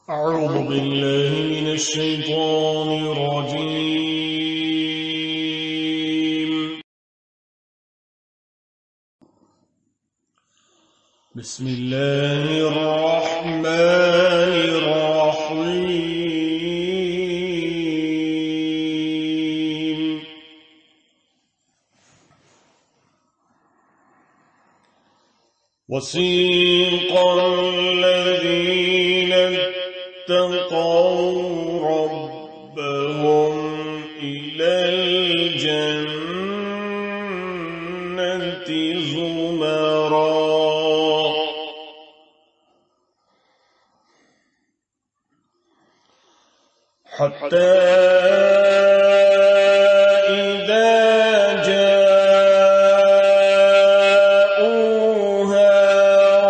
أعوذ بالله من الشيطان الرجيم. بسم الله الرحمن الرحيم. وسيق الذين اتقوا ربهم إلى الجنة زمرا حتى إذا جاءوها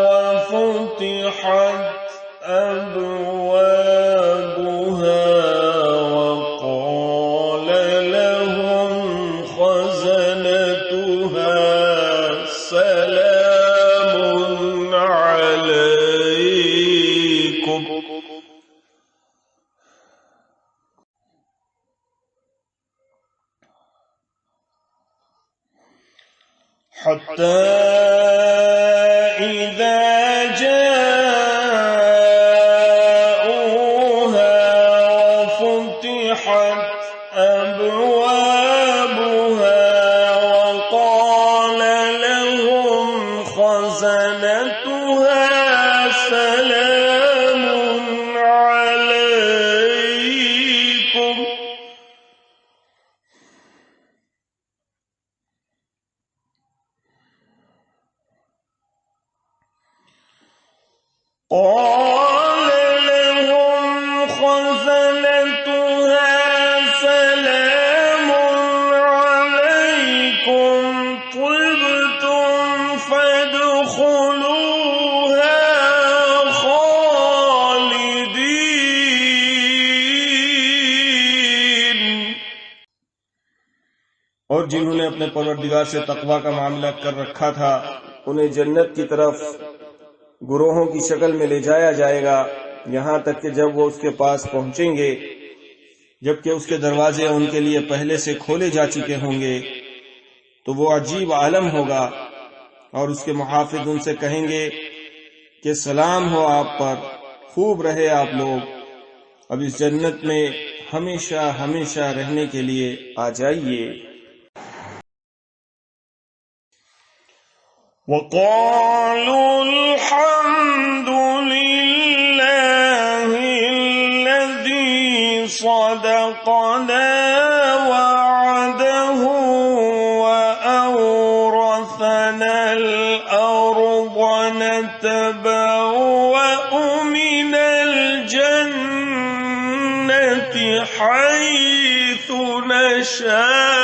وفتحت أبوابها وقال لهم خزنتها سلام عليكم حتى إذا جاءوها وفتحت أبوابها وقال لهم خزنتها سلام عليكم قال لهم خزنتها سلام عليكم طبتم فادخلوها خالدين। और जिन्होंने अपने परवरदिगार से तकवा का मामला कर रखा था उन्हें जन्नत की तरफ गुरोहों की शक्ल में ले जाया जाएगा, यहाँ तक कि जब वो उसके पास पहुंचेंगे, जबकि उसके दरवाजे उनके लिए पहले से खोले जा चुके होंगे, तो वो अजीब आलम होगा और उसके मुहाफिज उनसे कहेंगे कि सलाम हो आप पर, खूब रहे आप लोग, अब इस जन्नत में हमेशा हमेशा रहने के लिए आ जाइए। وقالوا الحمد لله الذي صدقنا وعده وأورثنا الأرض نتبوأ من الجنة حيث نشاء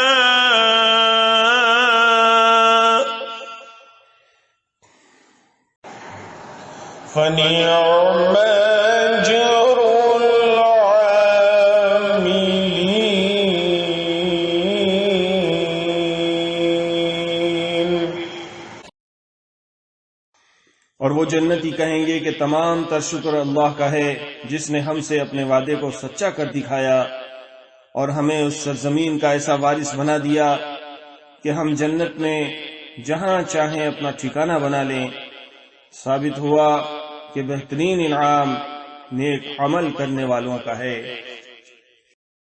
فنعم أجر العاملين। और वो जन्नती कहेंगे कि तमाम तर शुक्र अल्लाह का है जिसने हमसे अपने वादे को सच्चा कर दिखाया और हमें उस सरजमीन का ऐसा वारिस बना दिया कि हम जन्नत में जहां चाहें अपना ठिकाना बना लें। साबित हुआ कि बेहतरीन इनाम नेक अमल करने वालों का है।